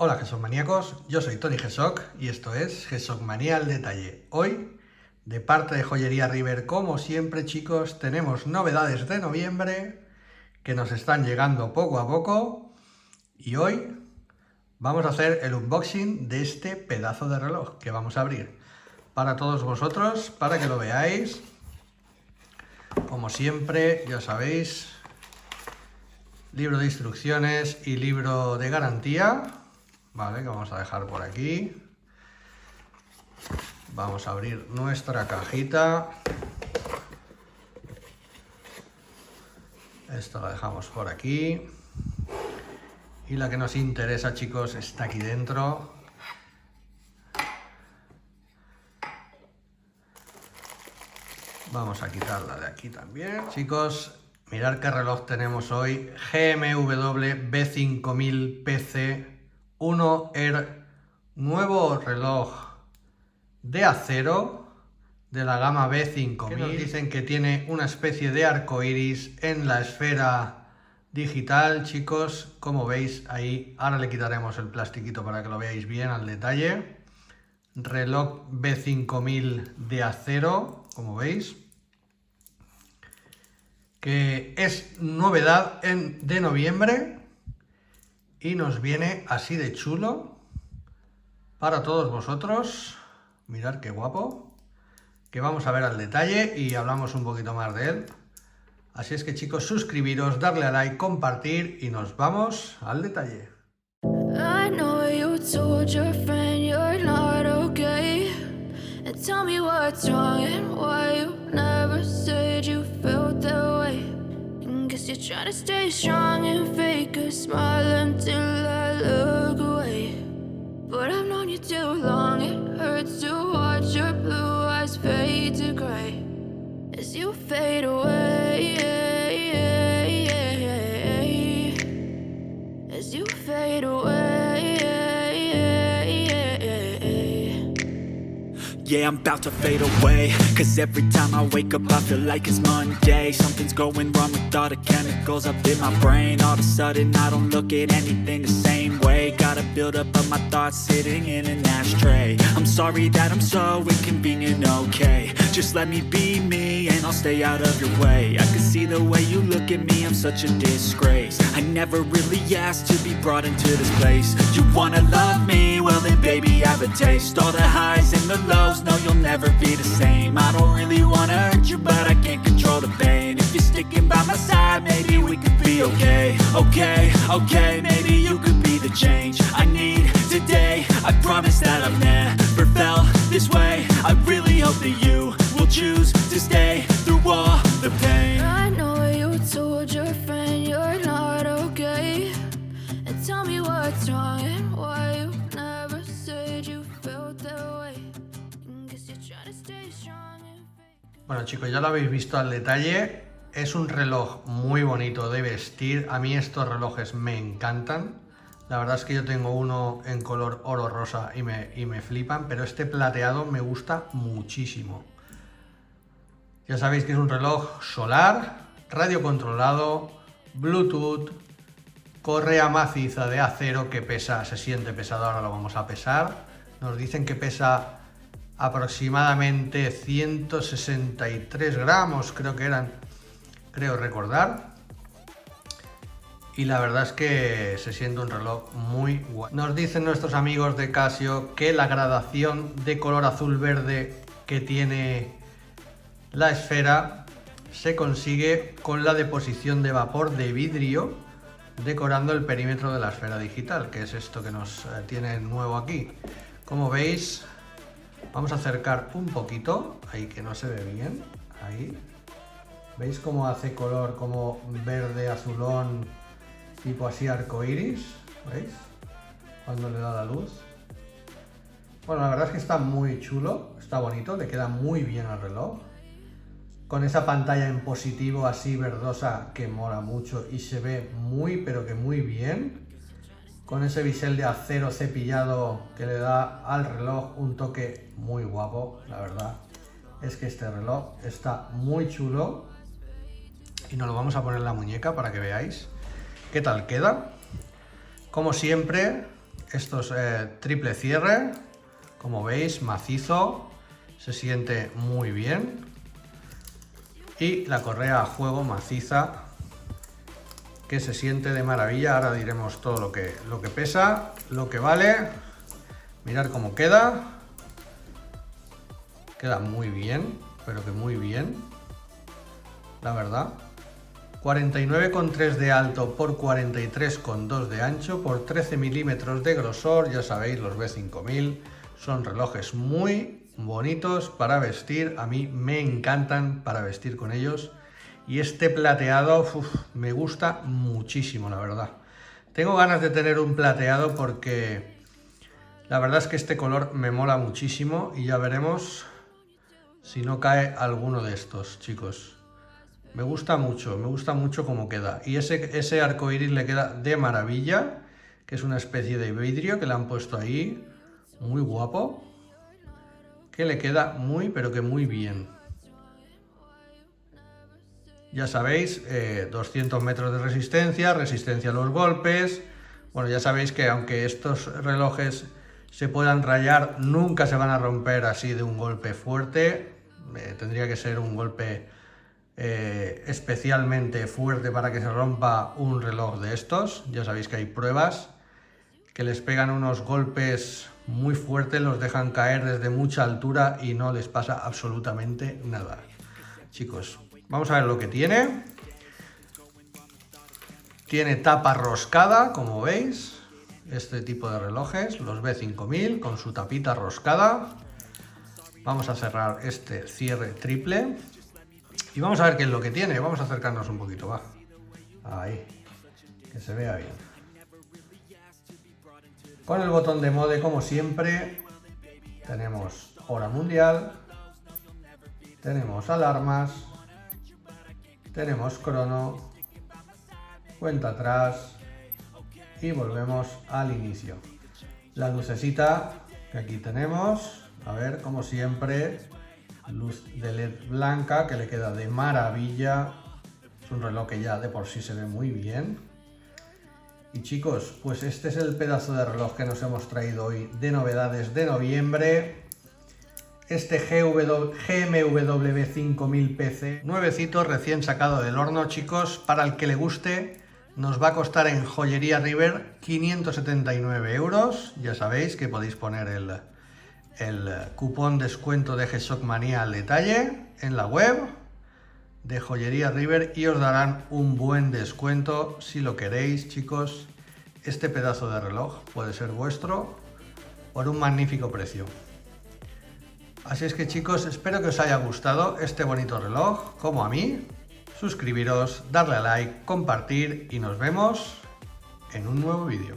Hola GSOC yo soy Tony GSOC y esto es GSOC Manía al Detalle. Hoy, de parte de Joyería River, como siempre chicos, tenemos novedades de noviembre que nos están llegando poco a poco y hoy vamos a hacer el unboxing de este pedazo de reloj que vamos a abrir para todos vosotros, para que lo veáis. Como siempre, ya sabéis, libro de instrucciones y libro de garantía. Vale, que vamos a dejar por aquí. Vamos a abrir nuestra cajita. Esto lo dejamos por aquí. Y la que nos interesa, chicos, está aquí dentro. Vamos a quitarla de aquí también. Chicos, mirad qué reloj tenemos hoy. GMW B5000 PC 1R, nuevo reloj de acero de la gama B5000. Que nos dicen que tiene una especie de arco iris en la esfera digital, chicos. Como veis ahí, ahora le quitaremos el plastiquito para que lo veáis bien al detalle. Reloj B5000 de acero, como veis, que es novedad de noviembre. Y nos viene así de chulo para todos vosotros. Mirad qué guapo, que vamos a ver al detalle y hablamos un poquito más de él. Así es que chicos, suscribiros, darle a like, compartir y nos vamos al detalle. I know you told your friend you're not okay, and tell me what's wrong and why you never said you felt that way. Guess you're trying to stay strong and fake a smile until I look away. But I've known you too long, it hurts to watch your blue eyes fade to gray as you fade away, as you fade away. Yeah, I'm about to fade away, cause every time I wake up I feel like it's Monday. Something's going wrong with all the chemicals up in my brain. All of a sudden I don't look at anything the same way. Got a build up of my thoughts sitting in an ashtray. I'm sorry that I'm so inconvenient, okay. Just let me be me and I'll stay out of your way. I can see the way you look at me, I'm such a disgrace. I never really asked to be brought into this place. You wanna love me? Well then baby I have a taste. All the highs and the lows, no you'll never be the same. I don't really wanna hurt you but I can't control the pain. If you're sticking by my side maybe we could be okay. Okay, maybe you could be the change I need today. I promise that I've never felt this way. I really hope that you will choose to stay through all the pain. I know you told your friend you're not okay, and tell me what's wrong and why you never said you felt that way. Guess you're trying to stay strong and fake. Bueno chicos, ya lo habéis visto al detalle. Es un reloj muy bonito de vestir. A mí estos relojes me encantan. La verdad es que yo tengo uno en color oro rosa y me flipan, pero este plateado me gusta muchísimo. Ya sabéis que es un reloj solar, radio controlado, Bluetooth, correa maciza de acero que pesa, se siente pesado, ahora lo vamos a pesar. Nos dicen que pesa aproximadamente 163 gramos, creo recordar. Y la verdad es que se siente un reloj muy guay. Nos dicen nuestros amigos de Casio que la gradación de color azul-verde que tiene la esfera se consigue con la deposición de vapor de vidrio decorando el perímetro de la esfera digital, que es esto que nos tiene nuevo aquí. Como veis, vamos a acercar un poquito, ahí que no se ve bien, ahí. ¿Veis cómo hace color como verde, azulón, tipo así arcoiris? ¿Veis? Cuando le da la luz. Bueno, la verdad es que está muy chulo, está bonito, le queda muy bien al reloj. Con esa pantalla en positivo así verdosa que mola mucho y se ve muy pero que muy bien. Con ese bisel de acero cepillado que le da al reloj un toque muy guapo, la verdad. Es que este reloj está muy chulo. Y nos lo vamos a poner en la muñeca para que veáis qué tal queda. Como siempre, Esto es triple cierre, como veis, macizo, se siente muy bien. Y la correa a juego maciza, que se siente de maravilla. Ahora diremos todo lo que pesa, lo que vale. Mirad cómo queda. Queda muy bien, pero que muy bien, la verdad. 49,3 de alto por 43,2 de ancho por 13 milímetros de grosor. Ya sabéis, los B5000 son relojes muy bonitos para vestir. A mí me encantan para vestir con ellos. Y este plateado me gusta muchísimo, la verdad. Tengo ganas de tener un plateado porque la verdad es que este color me mola muchísimo. Y ya veremos si no cae alguno de estos, chicos. Me gusta mucho cómo queda. Y ese arco iris le queda de maravilla, que es una especie de vidrio que le han puesto ahí, muy guapo, que le queda muy, pero que muy bien. Ya sabéis, 200 metros de resistencia a los golpes. Bueno, ya sabéis que aunque estos relojes se puedan rayar, nunca se van a romper así de un golpe fuerte. Tendría que ser un golpe especialmente fuerte para que se rompa un reloj de estos. Ya sabéis que hay pruebas que les pegan unos golpes muy fuertes, los dejan caer desde mucha altura y no les pasa absolutamente nada. Chicos, vamos a ver lo que tiene. Tiene tapa roscada, como veis, este tipo de relojes, los B5000 con su tapita roscada. Vamos a cerrar este cierre triple y vamos a ver qué es lo que tiene. Vamos a acercarnos un poquito, va. Ahí, que se vea bien. Con el botón de mode, como siempre, tenemos hora mundial, tenemos alarmas, tenemos crono, cuenta atrás y volvemos al inicio. La lucecita que aquí tenemos, a ver, como siempre, luz de LED blanca que le queda de maravilla. Es un reloj que ya de por sí se ve muy bien. Y chicos, pues este es el pedazo de reloj que nos hemos traído hoy de novedades de noviembre. Este GMW 5000 PC, nuevecito, recién sacado del horno, chicos. Para el que le guste, nos va a costar en Joyería River 579 euros. Ya sabéis que podéis poner el cupón descuento de G-Shock Manía al detalle en la web de Joyería River y os darán un buen descuento si lo queréis, chicos. Este pedazo de reloj puede ser vuestro por un magnífico precio. Así es que, chicos, espero que os haya gustado este bonito reloj, como a mí. Suscribiros, darle a like, compartir y nos vemos en un nuevo vídeo.